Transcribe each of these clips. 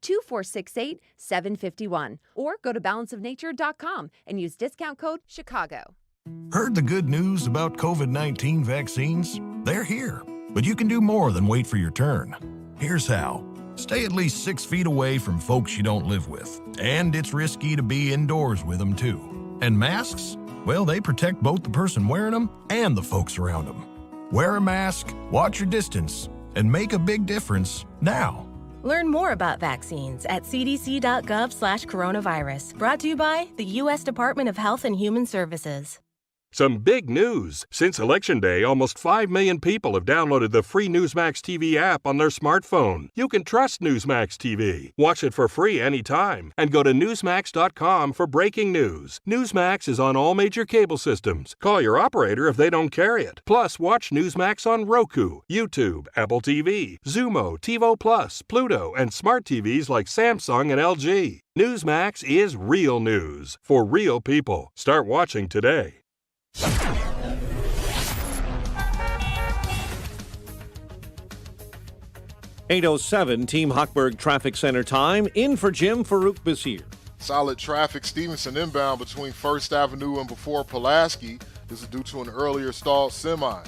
888-2468-751 or go to balanceofnature.com and use discount code Chicago. Heard the good news about COVID-19 vaccines? They're here, but you can do more than wait for your turn. Here's how. Stay at least 6 feet away from folks you don't live with, and it's risky to be indoors with them too. And masks? Well, they protect both the person wearing them and the folks around them. Wear a mask, watch your distance, and make a big difference now. Learn more about vaccines at cdc.gov/coronavirus. Brought to you by the U.S. Department of Health and Human Services. Some big news. Since Election Day, almost 5 million people have downloaded the free Newsmax TV app on their smartphone. You can trust Newsmax TV. Watch it for free anytime. And go to Newsmax.com for breaking news. Newsmax is on all major cable systems. Call your operator if they don't carry it. Plus, watch Newsmax on Roku, YouTube, Apple TV, Xumo, TiVo Plus, Pluto, and smart TVs like Samsung and LG. Newsmax is real news for real people. Start watching today. 8:07 Team Hochberg Traffic Center time. In for Jim Farouk Basir. Solid traffic Stevenson inbound between 1st Avenue and before Pulaski. This is due to an earlier stalled semi.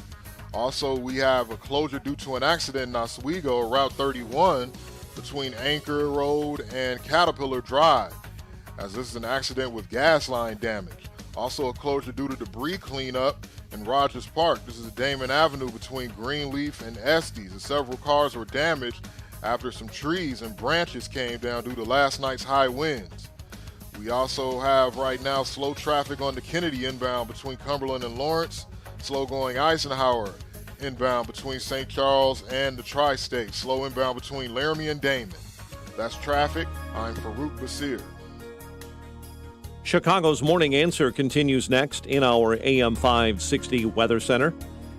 Also, we have a closure due to an accident in Oswego, Route 31, between Anchor Road and Caterpillar Drive, as this is an accident with gas line damage. Also, a closure due to debris cleanup in Rogers Park. This is Damon Avenue between Greenleaf and Estes. And several cars were damaged after some trees and branches came down due to last night's high winds. We also have right now slow traffic on the Kennedy inbound between Cumberland and Lawrence. Slow going Eisenhower inbound between St. Charles and the Tri-State. Slow inbound between Laramie and Damon. That's traffic. I'm Farouk Basir. Chicago's Morning Answer continues next in our AM 560 Weather Center.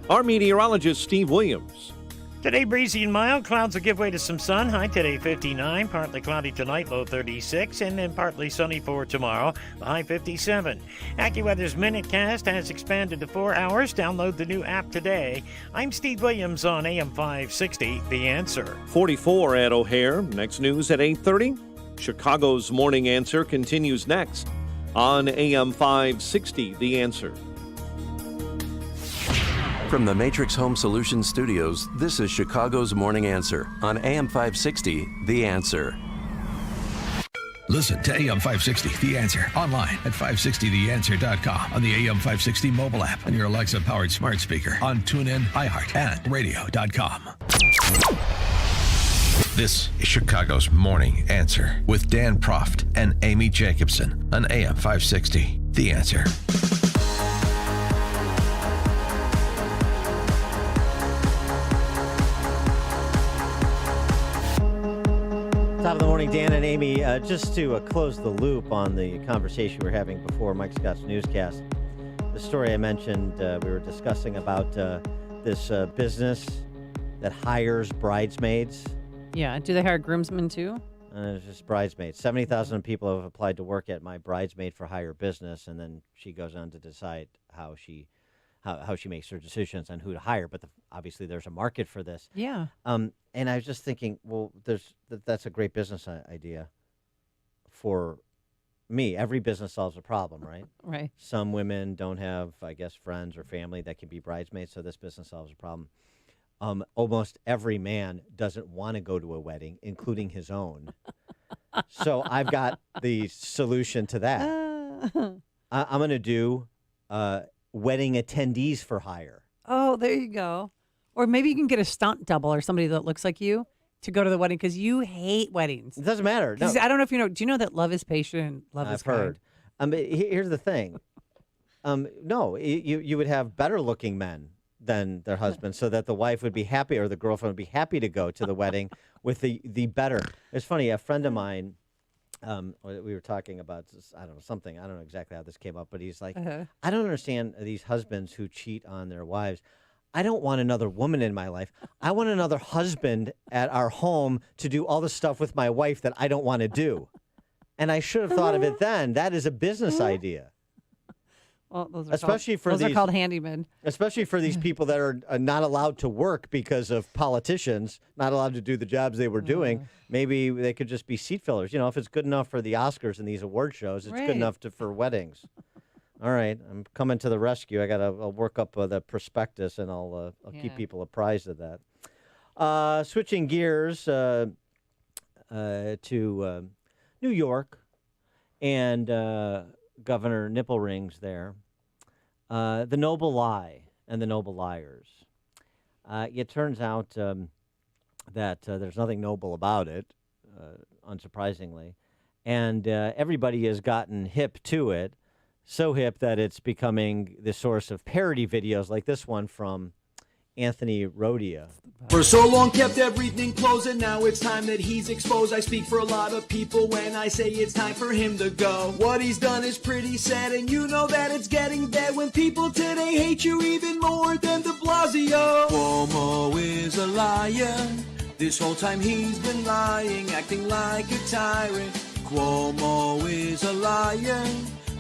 Our meteorologist, Steve Williams. Today, breezy and mild. Clouds will give way to some sun. High today, 59. Partly cloudy tonight, low 36. And then partly sunny for tomorrow, high 57. AccuWeather's Minutecast has expanded to 4 hours. Download the new app today. I'm Steve Williams on AM 560, The Answer. 44 at O'Hare. Next news at 8:30. Chicago's Morning Answer continues next on AM 560, The Answer. From the Matrix Home Solutions Studios, this is Chicago's Morning Answer on AM 560, The Answer. Listen to AM 560, The Answer, online at 560theanswer.com, on the AM 560 mobile app, on your Alexa-powered smart speaker, on TuneIn, iHeart, and radio.com. This is Chicago's Morning Answer with Dan Proft and Amy Jacobson on AM 560, The Answer. Top of the morning, Dan and Amy. Just to close the loop on the conversation we were having before Mike Scott's newscast, the story I mentioned, we were discussing about this business that hires bridesmaids. Yeah. Do they hire groomsmen too? It's just bridesmaids. 70,000 people have applied to work at my bridesmaid for hire business, and then she goes on to decide how she makes her decisions on who to hire. But obviously, there's a market for this. Yeah. And I was just thinking, well, that's a great business idea for me. Every business solves a problem, right? Right. Some women don't have, I guess, friends or family that can be bridesmaids, so this business solves a problem. Almost every man doesn't want to go to a wedding, including his own. So I've got the solution to that. I'm going to do wedding attendees for hire. Oh, there you go. Or maybe you can get a stunt double or somebody that looks like you to go to the wedding because you hate weddings. It doesn't matter. No. I don't know if you know. Do you know that love is patient and love is kind? I've heard. Here's the thing. No, you would have better looking men than their husbands, so that the wife would be happy or the girlfriend would be happy to go to the wedding with the better. It's funny, a friend of mine, we were talking about this, I don't know exactly how this came up, but he's like, I don't understand these husbands who cheat on their wives. I don't want another woman in my life. I want another husband at our home to do all the stuff with my wife that I don't want to do. And I should have thought of it then. That is a business idea. Well, those are Especially called, for those are called handymen. Especially for these people that are not allowed to work because of politicians, not allowed to do the jobs they were doing. Maybe they could just be seat fillers. You know, if it's good enough for the Oscars and these award shows, it's Right. good enough for weddings. All right, I'm coming to the rescue. I'll work up the prospectus and I'll keep people apprised of that. Switching gears to New York and Governor Nipple Rings there. The noble lie and the noble liars. It turns out that there's nothing noble about it, unsurprisingly. And everybody has gotten hip to it, so hip that it's becoming the source of parody videos like this one from Anthony Rodia. For so long kept everything closed, and now it's time that he's exposed. I speak for a lot of people when I say it's time for him to go. What he's done is pretty sad, and you know that it's getting bad when people today hate you even more than de Blasio. Cuomo is a liar. This whole time he's been lying, acting like a tyrant. Cuomo is a liar.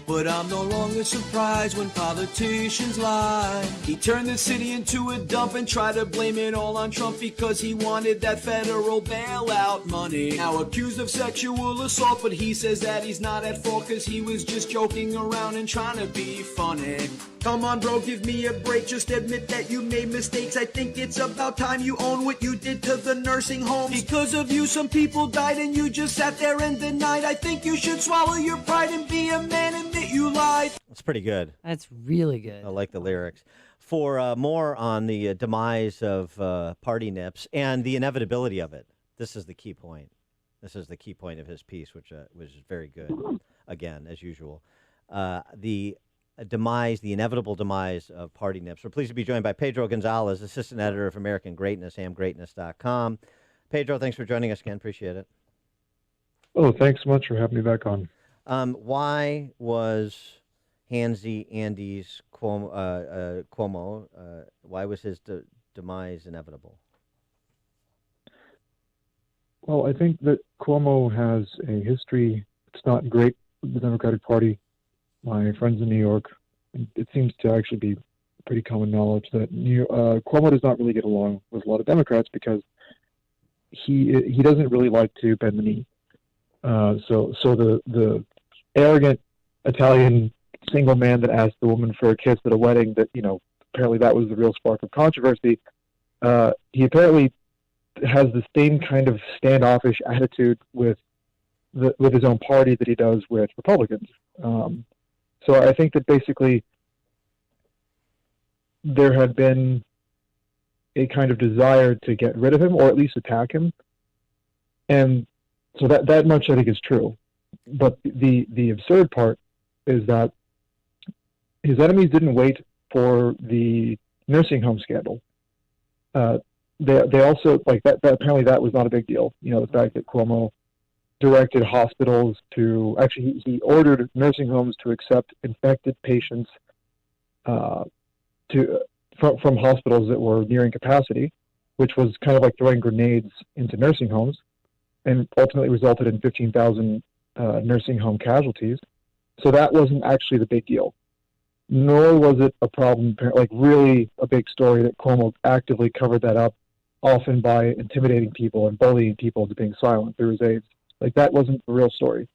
But I'm no longer surprised when politicians lie. He turned the city into a dump and tried to blame it all on Trump because he wanted that federal bailout money. Now accused of sexual assault, but he says that he's not at fault because he was just joking around and trying to be funny. Come on, bro, give me a break. Just admit that you made mistakes. I think it's about time you own what you did to the nursing homes. Because of you, some people died and you just sat there and denied. I think you should swallow your pride and be a man and admit you lied. That's pretty good. That's really good. I like the lyrics. For more on the demise of party nips and the inevitability of it, this is the key point. This is the key point of his piece, which was very good, again, as usual. The inevitable demise of party nips. We're pleased to be joined by Pedro Gonzalez, assistant editor of American Greatness, amgreatness.com. Pedro, thanks for joining us again. Appreciate it. Oh, thanks so much for having me back on. Why was Handsy Andy's Cuomo, why was his demise inevitable? Well, I think that Cuomo has a history. It's not great with the Democratic Party. My friends in New York, it seems to actually be pretty common knowledge that Cuomo does not really get along with a lot of Democrats because he doesn't really like to bend the knee. So the arrogant Italian single man that asked the woman for a kiss at a wedding, that apparently that was the real spark of controversy. He apparently has the same kind of standoffish attitude with his own party that he does with Republicans. So I think that basically there had been a kind of desire to get rid of him or at least attack him. And so that much I think is true. But the absurd part is that his enemies didn't wait for the nursing home scandal. They also, like that apparently that was not a big deal. The fact that Cuomo directed hospitals to, actually he ordered nursing homes to accept infected patients from hospitals that were nearing capacity, which was kind of like throwing grenades into nursing homes, and ultimately resulted in 15,000 nursing home casualties. So that wasn't actually the big deal. Nor was it a problem, like really a big story, that Cuomo actively covered that up, often by intimidating people and bullying people into being silent through his aides. Like that wasn't the real story.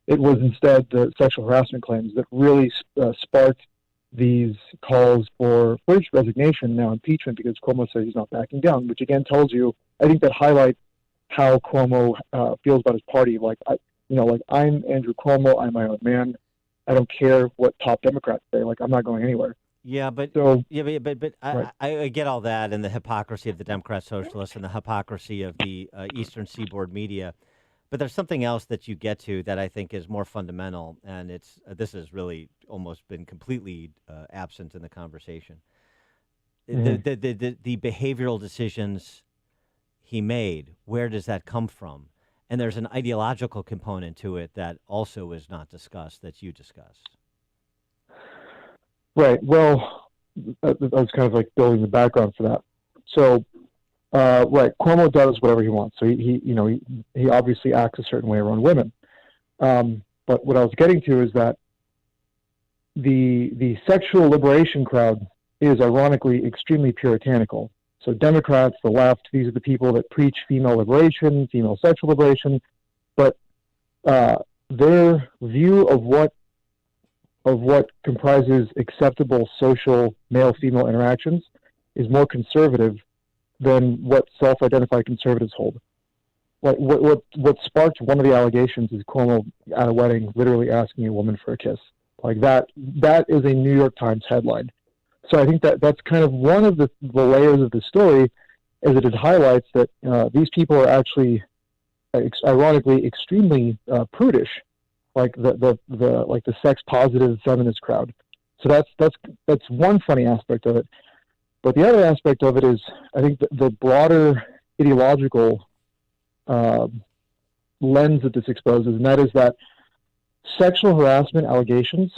It was instead the sexual harassment claims that really sparked these calls for first resignation, now impeachment, because Cuomo says he's not backing down, which again tells you, I think that highlights how Cuomo feels about his party. Like, I'm Andrew Cuomo, I'm my own man. I don't care what top Democrats say. Like, I'm not going anywhere. Yeah, but right. I get all that, and the hypocrisy of the Democrat socialists and the hypocrisy of the Eastern Seaboard media. But there's something else that you get to that I think is more fundamental, and this has really almost been completely absent in the conversation. Mm-hmm. The behavioral decisions he made, where does that come from? And there's an ideological component to it that also is not discussed, that you discussed. Right. Well, I was kind of like building the background for that. So, right, Cuomo does whatever he wants. So he obviously acts a certain way around women. But what I was getting to is that the sexual liberation crowd is ironically extremely puritanical. So Democrats, the left, these are the people that preach female liberation, female sexual liberation, but their view of what comprises acceptable social male-female interactions is more conservative than what self-identified conservatives hold. Like what sparked one of the allegations is Cuomo at a wedding literally asking a woman for a kiss. Like that is a New York Times headline. So I think that's kind of one of the layers of the story, is that it highlights that these people are actually, ironically, extremely prudish, like the sex positive feminist crowd. So that's one funny aspect of it. But the other aspect of it is, I think the broader ideological lens that this exposes, and that is that sexual harassment allegations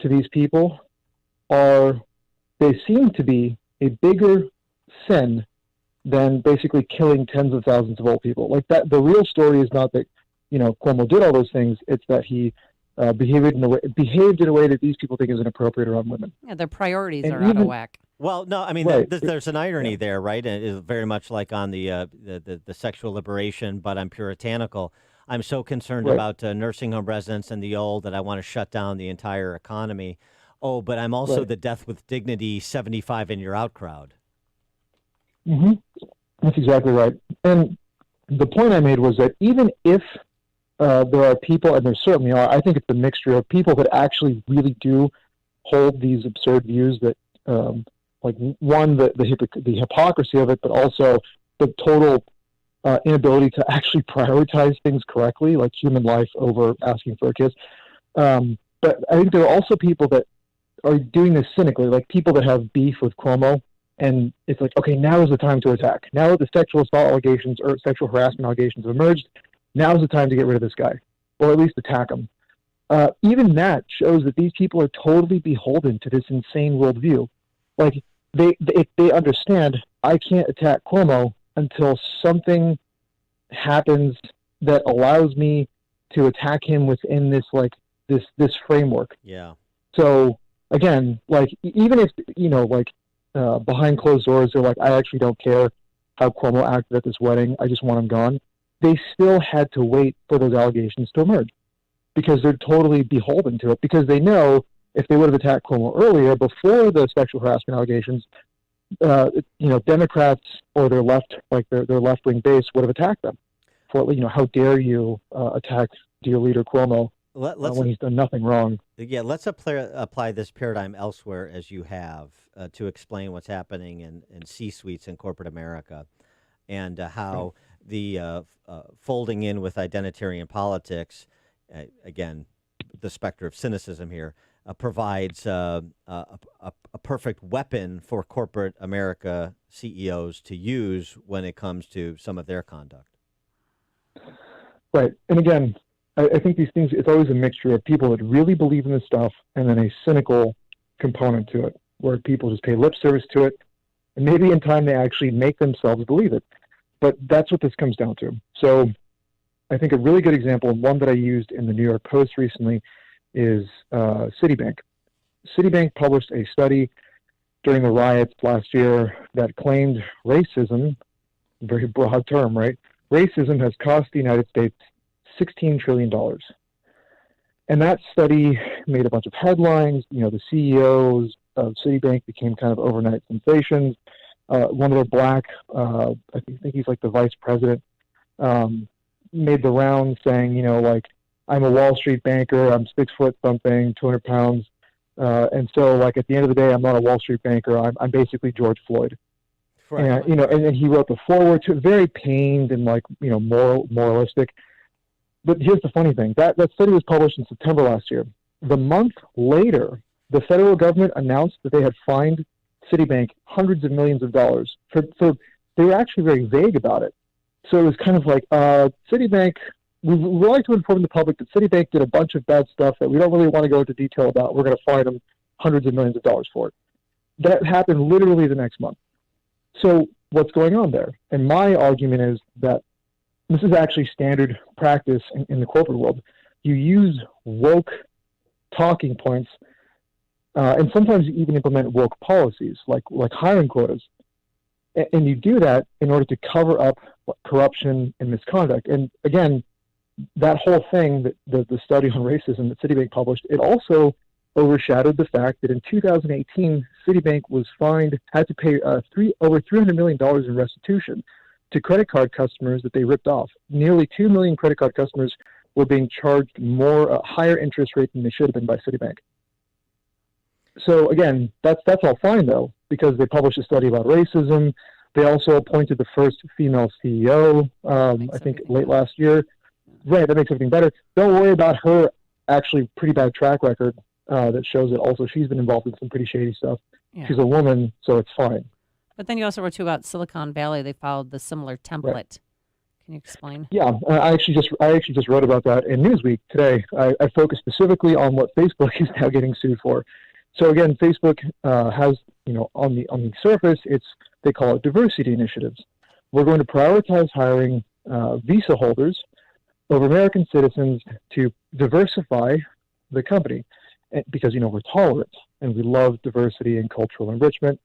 to these people they seem to be a bigger sin than basically killing tens of thousands of old people. Like that, the real story is not that, Cuomo did all those things. It's that he behaved in a way that these people think is inappropriate around women. Yeah, their priorities are out of whack. Well, no, I mean, Right. there's an irony there, right? And it's very much like on the sexual liberation, but I'm puritanical. I'm so concerned Right. about nursing home residents and the old that I want to shut down the entire economy. Oh, but I'm also Right. the death with dignity 75 and you're out crowd. Mm-hmm. That's exactly right. And the point I made was that even if there are people, and there certainly are, I think it's a mixture of people that actually really do hold these absurd views that, like one, the hypocrisy of it, but also the total inability to actually prioritize things correctly, like human life over asking for a kiss. But I think there are also people that are doing this cynically, like people that have beef with Cuomo, and it's like, okay, now is the time to attack. Now that the sexual assault allegations or sexual harassment allegations have emerged, now is the time to get rid of this guy, or at least attack him. Even that shows that these people are totally beholden to this insane worldview. Like, they understand, I can't attack Cuomo until something happens that allows me to attack him within this framework. Yeah. So again, like even if behind closed doors, they're like, I actually don't care how Cuomo acted at this wedding. I just want him gone. They still had to wait for those allegations to emerge because they're totally beholden to it, because they know if they would have attacked Cuomo earlier, before the sexual harassment allegations, Democrats or their left-wing base would have attacked them for, how dare you attack dear leader Cuomo when he's done nothing wrong. Yeah, let's apply this paradigm elsewhere as you have to explain what's happening in C-suites in corporate America, and how the folding in with identitarian politics, again, the specter of cynicism here, provides a perfect weapon for corporate America CEOs to use when it comes to some of their conduct. Right. And again, I think these things, it's always a mixture of people that really believe in this stuff and then a cynical component to it, where people just pay lip service to it, and maybe in time they actually make themselves believe it. But that's what this comes down to. So I think a really good example, and one that I used in the New York Post recently, is Citibank. Citibank published a study during the riots last year that claimed racism, very broad term, right? Racism has cost the United States $16 trillion. And that study made a bunch of headlines. The CEOs of Citibank became kind of overnight sensations. One of their black, I think he's like the vice president, made the rounds saying, I'm a Wall Street banker, I'm 6 foot something, 200 pounds. And so at the end of the day, I'm not a Wall Street banker. I'm basically George Floyd. Right. And, and he wrote the foreword to it, very pained and moralistic. But here's the funny thing. That study was published in September last year. The month later, the federal government announced that they had fined Citibank hundreds of millions of dollars. They were actually very vague about it. So it was kind of like, Citibank, we would like to inform the public that Citibank did a bunch of bad stuff that we don't really want to go into detail about. We're going to fine them hundreds of millions of dollars for it. That happened literally the next month. So what's going on there? And my argument is that this is actually standard practice in the corporate world. You use woke talking points and sometimes you even implement woke policies like hiring quotas. And you do that in order to cover up corruption and misconduct. And again, that whole thing, the study on racism that Citibank published, it also overshadowed the fact that in 2018, Citibank had to pay over $300 million in restitution to credit card customers that they ripped off. Nearly 2 million credit card customers were being charged higher interest rate than they should have been by Citibank. So again, that's all fine though, because they published a study about racism. They also appointed the first female CEO, I think late last year. Right, that makes everything better. Don't worry about her actually pretty bad track record that shows that also she's been involved in some pretty shady stuff. Yeah. She's a woman, so it's fine. But then you also wrote too about Silicon Valley. They followed the similar template. Right. Can you explain? Yeah, I actually just wrote about that in Newsweek today. I focused specifically on what Facebook is now getting sued for. So again, Facebook has, on the surface, they call it diversity initiatives. We're going to prioritize hiring visa holders over American citizens to diversify the company, because we're tolerant and we love diversity and cultural enrichment.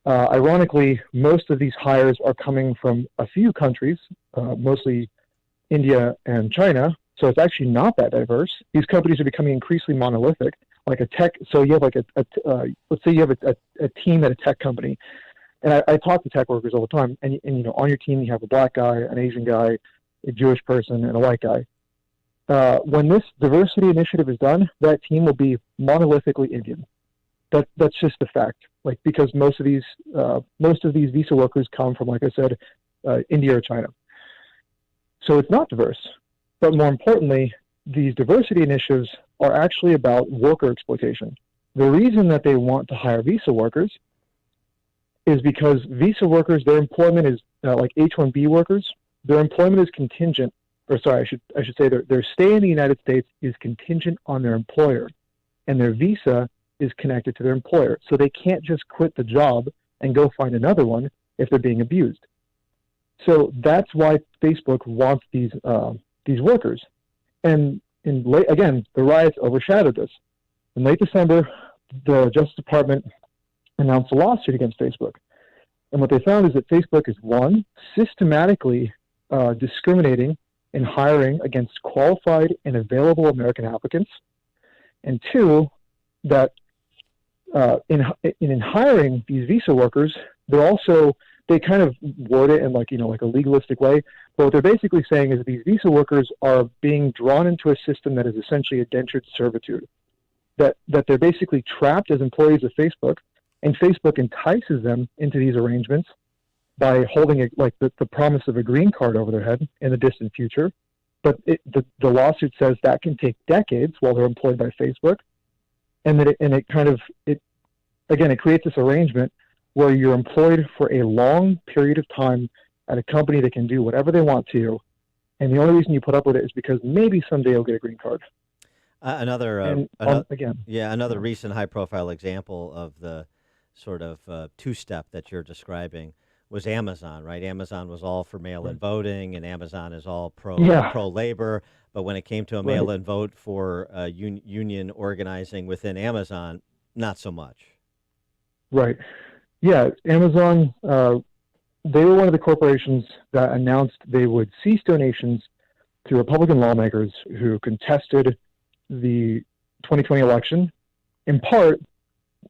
Ironically, most of these hires are coming from a few countries, mostly India and China. So it's actually not that diverse. These companies are becoming increasingly monolithic. Like a tech, so you have let's say you have a team at a tech company, and I talk to tech workers all the time, and on your team you have a black guy, an Asian guy, a Jewish person, and a white guy. When this diversity initiative is done, that team will be monolithically Indian. That's just a fact. Like, because most of these visa workers come from, like I said, India or China. So it's not diverse. But more importantly, these diversity initiatives are actually about worker exploitation. The reason that they want to hire visa workers is because visa workers, their employment is like H-1B workers. Their employment is contingent, or sorry, I should say their stay in the United States is contingent on their employer, and their visa is connected to their employer. So they can't just quit the job and go find another one if they're being abused. So that's why Facebook wants these workers. And again, the riots overshadowed this. In late December, the Justice Department announced a lawsuit against Facebook. And what they found is that Facebook is, one, systematically discriminating in hiring against qualified and available American applicants. And two, that in hiring these visa workers, they kind of word it in like a legalistic way. But what they're basically saying is that these visa workers are being drawn into a system that is essentially indentured servitude. That they're basically trapped as employees of Facebook, and Facebook entices them into these arrangements by holding the promise of a green card over their head in the distant future. But the lawsuit says that can take decades while they're employed by Facebook, and that it creates this arrangement where you're employed for a long period of time at a company that can do whatever they want to you, and the only reason you put up with it is because maybe someday you'll get a green card. Another recent high-profile example of the sort of two-step that you're describing was Amazon, right? Amazon was all for mail-in voting, and Amazon is all pro-labor. But when it came to a mail-in vote for union organizing within Amazon, not so much. Right. Yeah, Amazon, they were one of the corporations that announced they would cease donations to Republican lawmakers who contested the 2020 election, in part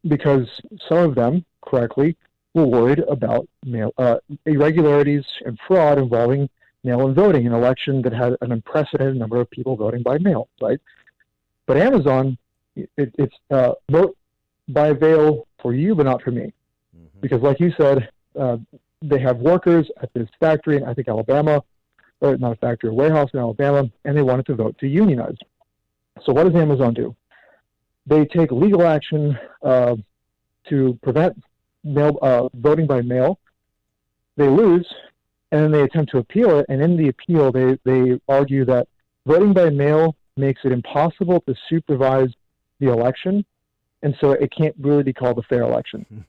because some of them, correctly, were worried about irregularities and fraud involving mail-in voting, an election that had an unprecedented number of people voting by mail, right? But Amazon, it's vote by mail for you, but not for me. Mm-hmm. Because like you said, they have workers at this factory in, I think, Alabama, or not a factory, a warehouse in Alabama, and they wanted to vote to unionize. So what does Amazon do? They take legal action to prevent voting by mail. They lose, and then they attempt to appeal it. And in the appeal, they argue that voting by mail makes it impossible to supervise the election, and so it can't really be called a fair election.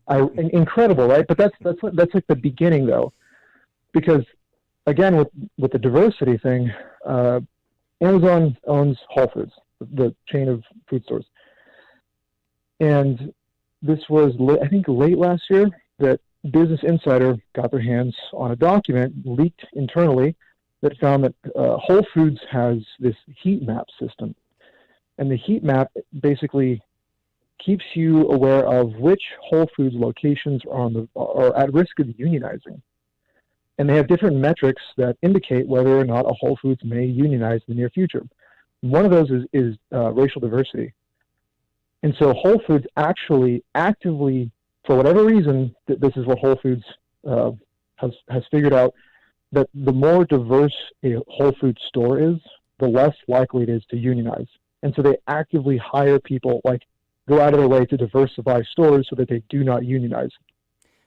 Incredible, right? But that's like the beginning, though, because again, with the diversity thing, Amazon owns Whole Foods, the chain of food stores. And this was, I think, late last year that Business Insider got their hands on a document leaked internally that found that Whole Foods has this heat map system. And the heat map basically keeps you aware of which Whole Foods locations are at risk of unionizing. And they have different metrics that indicate whether or not a Whole Foods may unionize in the near future. One of those is racial diversity. And so Whole Foods actually actively, for whatever reason, this is what Whole Foods has figured out, that the more diverse a Whole Foods store is, the less likely it is to unionize. And so they actively hire people, like go out of their way to diversify stores so that they do not unionize.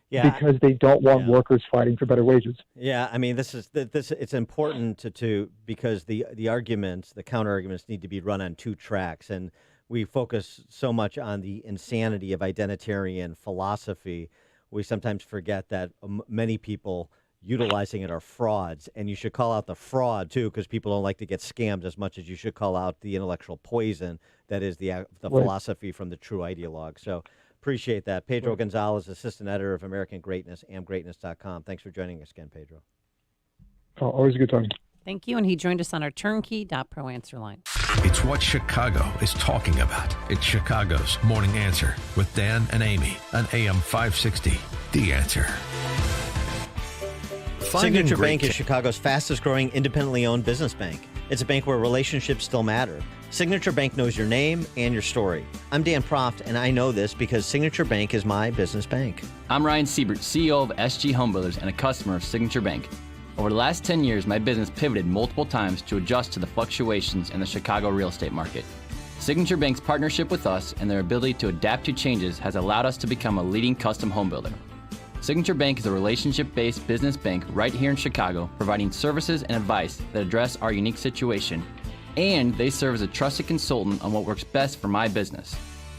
Yeah, because they don't want workers fighting for better wages. Yeah, I mean, this it's important to because the arguments, the counter arguments need to be run on two tracks, and we focus so much on the insanity of identitarian philosophy. We sometimes forget that many people utilizing it are frauds, and you should call out the fraud too, because people don't like to get scammed as much as you should call out the intellectual poison that is the philosophy from the true ideologue. So appreciate that. Pedro Gonzalez, assistant editor of American Greatness, amgreatness.com. Thanks for joining us again, Pedro. Oh, always a good time. Thank you. And he joined us on our turnkey.pro answer line. It's what Chicago is talking about. It's Chicago's Morning Answer with Dan and Amy on AM 560. The Answer. Signature Bank is Chicago's fastest growing independently owned business bank. It's a bank where relationships still matter. Signature Bank knows your name and your story. I'm Dan Proft, and I know this because Signature Bank is my business bank. I'm Ryan Siebert, CEO of SG Homebuilders and a customer of Signature Bank. Over the last 10 years, my business pivoted multiple times to adjust to the fluctuations in the Chicago real estate market. Signature Bank's partnership with us and their ability to adapt to changes has allowed us to become a leading custom home builder. Signature Bank is a relationship-based business bank right here in Chicago, providing services and advice that address our unique situation. And they serve as a trusted consultant on what works best for my business.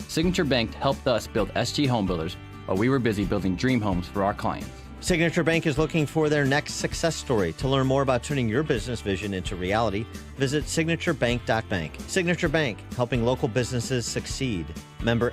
Signature Bank helped us build SG Homebuilders while we were busy building dream homes for our clients. Signature Bank is looking for their next success story. To learn more about turning your business vision into reality, visit signaturebank.bank. Signature Bank, helping local businesses succeed. Member